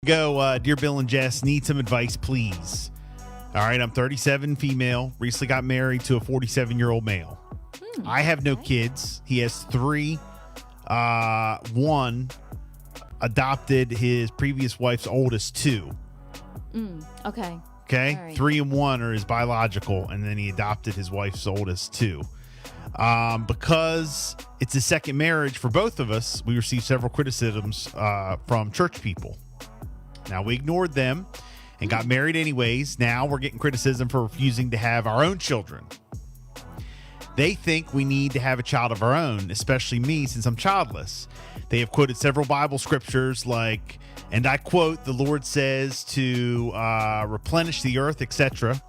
go. Dear Bill and Jess, need some advice, please. All right, I'm 37, female, recently got married to a 47-year-old male. I have no kids. He has 3. One adopted his previous wife's oldest 2. Okay. Okay. All right. 3 and 1 are his biological, and then he adopted his wife's oldest 2. Because it's a second marriage for both of us, we received several criticisms from church people. Now, we ignored them and got married anyways. Now we're getting criticism for refusing to have our own children. They think we need to have a child of our own, especially me, since I'm childless. They have quoted several Bible scriptures like, and I quote, the Lord says to replenish the earth, etc.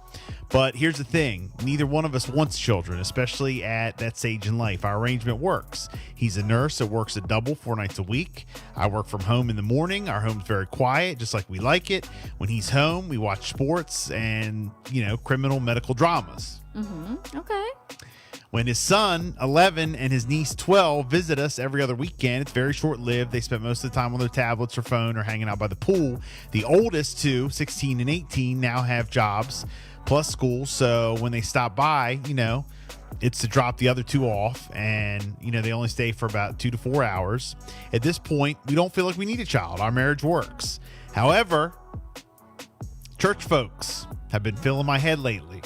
But here's the thing. Neither one of us wants children, especially at that stage in life. Our arrangement works. He's a nurse that works a double 4 nights a week. I work from home in the morning. Our home's very quiet, just like we like it. When he's home, we watch sports and, criminal medical dramas. Okay. When his son, 11, and his niece, 12, visit us every other weekend, it's very short-lived. They spend most of the time on their tablets or phone or hanging out by the pool. The oldest 2, 16 and 18, now have jobs plus school. So when they stop by, it's to drop the other 2 off. And, they only stay for about 2 to 4 hours. At this point, we don't feel like we need a child. Our marriage works. However, church folks have been filling my head lately.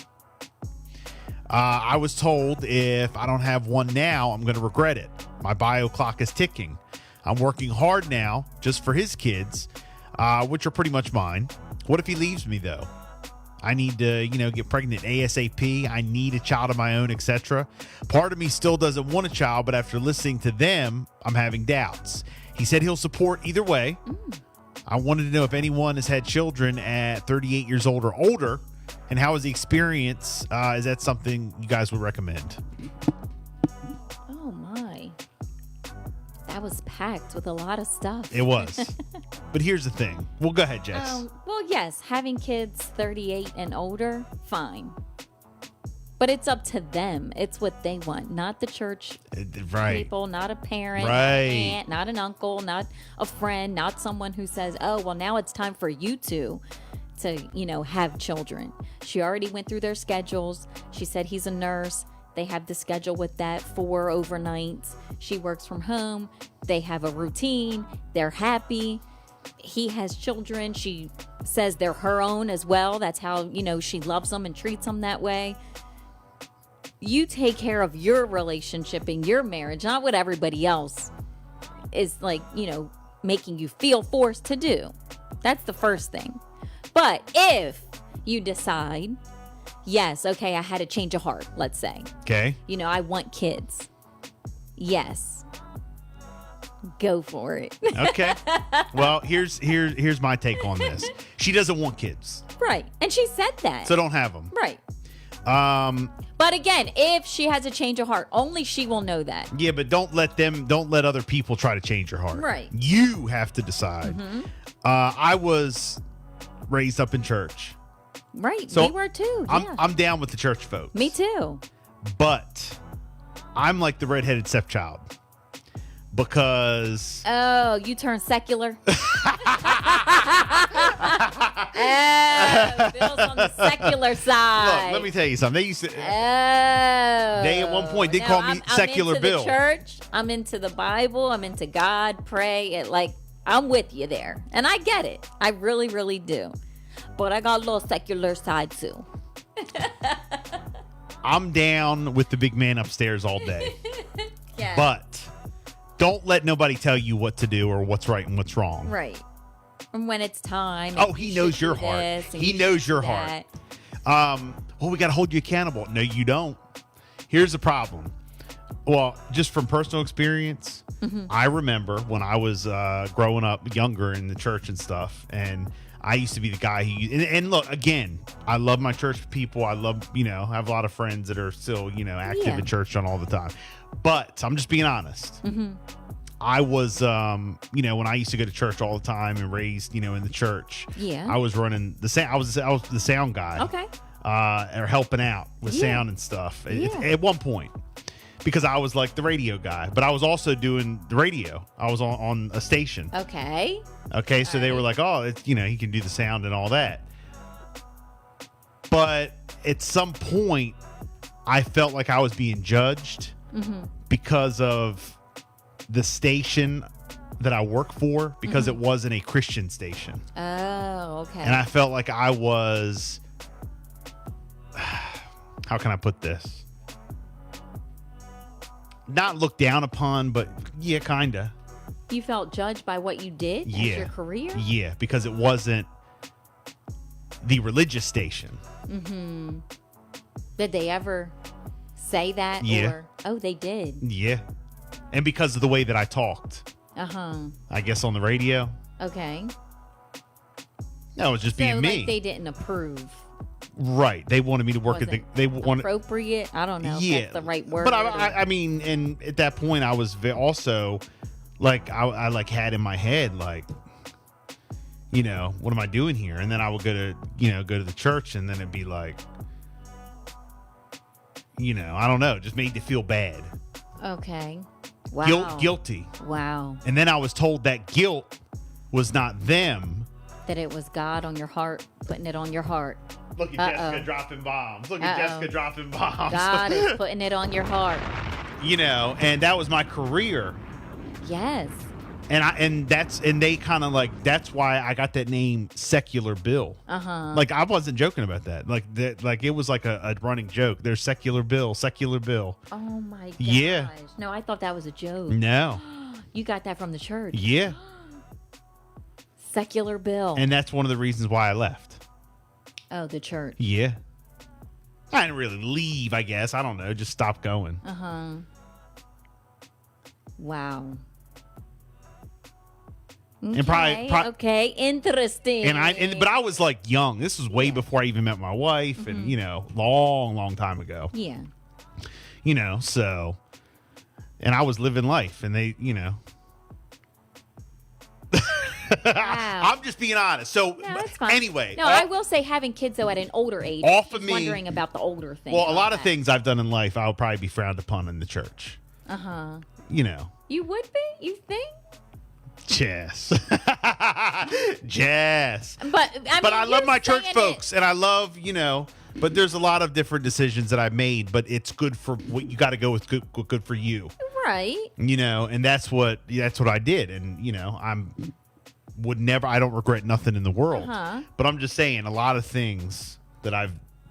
I was told if I don't have one now, I'm going to regret it. My bio clock is ticking. I'm working hard now just for his kids, which are pretty much mine. What if he leaves me, though? I need to, get pregnant ASAP. I need a child of my own, etc. Part of me still doesn't want a child, but after listening to them, I'm having doubts. He said he'll support either way. I wanted to know if anyone has had children at 38 years old or older. And how was the experience? Is that something you guys would recommend? Oh, my. That was packed with a lot of stuff. It was. But here's the thing. Well, go ahead, Jess. Well, yes, having kids 38 and older, fine. But it's up to them. It's what they want, not the church people, not a parent, not an aunt, not an uncle, not a friend, not someone who says, oh, well, now it's time for you to have children. She already went through their schedules. She said he's a nurse. They have the schedule with that 4 overnights. She works from home. They have a routine. They're happy. He has children. She says they're her own as well. That's how, she loves them and treats them that way. You take care of your relationship and your marriage, not what everybody else is making you feel forced to do. That's the first thing. But if you decide, yes, okay, I had a change of heart, let's say. Okay. I want kids. Yes. Go for it. Okay. Well, here's my take on this. She doesn't want kids. Right. And she said that. So don't have them. Right. But again, if she has a change of heart, only she will know that. Yeah, but don't let other people try to change your heart. Right. You have to decide. I was raised up in church. Right. So we were too. Yeah. I'm down with the church folks. Me too. But I'm like the redheaded stepchild because oh, you turn secular. Bill's on the secular side. Look, let me tell you something. They used to. They at one point did call me secular I'm into Bill. The church. I'm into the Bible. I'm into God. Pray. I'm with you there, and I get it. I really, really do. But I got a little secular side too. I'm down with the big man upstairs all day. Yeah. But don't let nobody tell you what to do or what's right and what's wrong. Right. And when it's time. Oh, he knows your heart. He knows your heart. Well, we got to hold you accountable. No, you don't. Here's the problem. Well, just from personal experience, I remember when I was growing up younger in the church and stuff, and I used to be the guy and look, again, I love my church people. I love, I have a lot of friends that are still, active in church on all the time. But I'm just being honest. I was, when I used to go to church all the time and raised, in the church. Yeah. I was running the sound. I was the sound guy. Okay. Or helping out with sound and stuff at one point. because I was like the radio guy, but I was also doing the radio. I was on a station. Okay. Okay, so they were like, oh, it's, he can do the sound and all that. But at some point, I felt like I was being judged because of the station that I work for, because it wasn't a Christian station. Oh, okay. And I felt like I was, how can I put this? Not looked down upon, but yeah, kind of. You felt judged by what you did as your career? Yeah, because it wasn't the religious station. Did they ever say that? Yeah. Or, oh, they did. Yeah. And because of the way that I talked. I guess on the radio. Okay. No, it was just being me. Like they didn't approve. Right. They wanted me to work they wanted appropriate. I don't know if that's the right word. But I mean, and at that point I was also like, I like had in my head, like, what am I doing here? And then I would go to the church, and then it'd be like, I don't know, just made to feel bad. Okay. Wow. Guilty. Wow. And then I was told that guilt was not them. That it was God on your heart, putting it on your heart. Look at Jessica dropping bombs. Look at Jessica dropping bombs. God is putting it on your heart. And that was my career. Yes. And they kind of like, that's why I got that name Secular Bill. Like, I wasn't joking about that. Like it was like a running joke. There's Secular Bill. Oh my gosh. Yeah. No, I thought that was a joke. No. You got that from the church. Yeah. Secular Bill. And that's one of the reasons why I left. Oh, the church. Yeah. I didn't really leave, I guess. I don't know. Just stop going. Wow. And probably okay, interesting. But I was like young. This was way before I even met my wife, and long time ago. Yeah. So, and I was living life, and they, Wow. I'm just being honest. So that's fine. Anyway, I will say having kids though at an older age. Off of me, wondering about the older thing. Well, a lot of things I've done in life, I'll probably be frowned upon in the church. You would be? You think? Jess. Jess. But I love my church folks, and I love, but there's a lot of different decisions that I've made, but it's good for what you got to go with, good for you. Right. And that's what I did. And, I don't regret nothing in the world, but I'm just saying a lot of things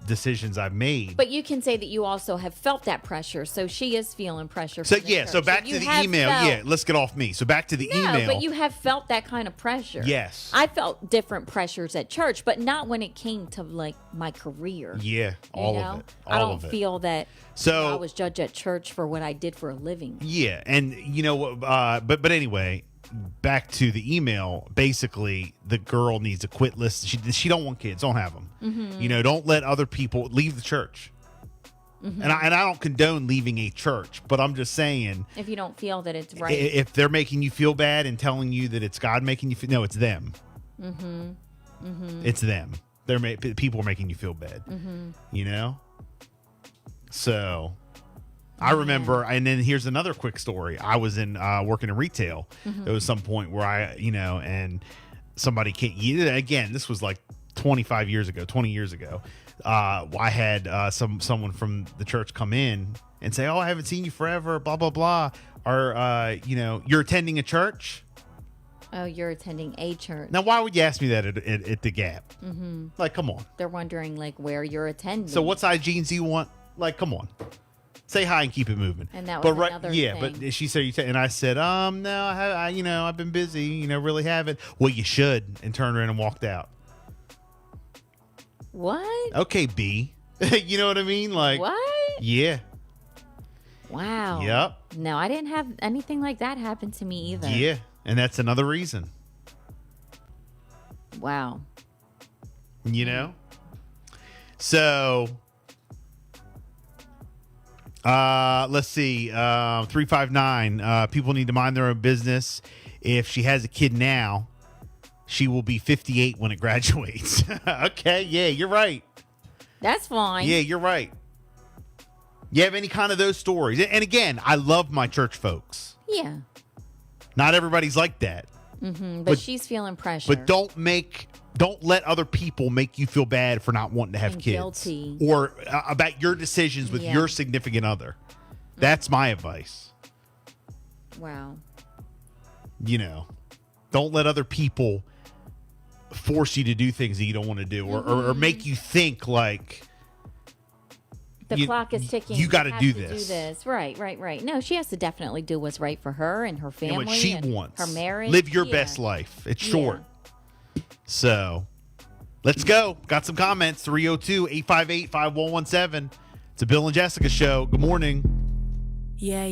decisions I've made. But you can say that you also have felt that pressure. So she is feeling pressure. So yeah, so back to the email. Let's get off me. So back to the email. But you have felt that kind of pressure. Yes. I felt different pressures at church, but not when it came to like my career. Yeah, all of it. I don't feel that I was judged at church for what I did for a living. Yeah, and but anyway, back to the email. Basically, the girl needs to quit. She don't want kids. Don't have them. Don't let other people leave the church. And I don't condone leaving a church, but I'm just saying, if you don't feel that it's right, if they're making you feel bad and telling you that it's God making you feel, no, it's them. It's them. People are making you feel bad. So I remember, and then here's another quick story. I was working in retail. There was some point where and somebody came. Again, this was like 20 years ago. I had someone from the church come in and say, "Oh, I haven't seen you forever." Blah blah blah. Or you're attending a church. Oh, you're attending a church. Now, why would you ask me that at the Gap? Like, come on. They're wondering like where you're attending. So, what size jeans do you want? Like, come on. Say hi and keep it moving. And that was another thing. But she said, and I said, no, I've been busy, really haven't. Well, you should, and turned around and walked out. What? Okay, B. You know what I mean? Like, what? Yeah. Wow. Yep. No, I didn't have anything like that happen to me either. Yeah, and that's another reason. Wow. So, let's see. 359. People need to mind their own business. If she has a kid now, she will be 58 when it graduates. Okay. Yeah, you're right. That's fine. Yeah, you're right. You have any kind of those stories? And again, I love my church folks. Yeah. Not everybody's like that. But she's feeling pressure. But don't let other people make you feel bad for not wanting to have kids. Guilty. Or about your decisions with your significant other. That's my advice. Wow. Don't let other people force you to do things that you don't want to do or make you think like the clock is ticking. You got to do this. Right. No, she has to definitely do what's right for her and her family and what she wants. Her marriage. Live your best life. It's short. So let's go. Got some comments. 302-858-5117. It's a Bill and Jessica show. Good morning. Yeah.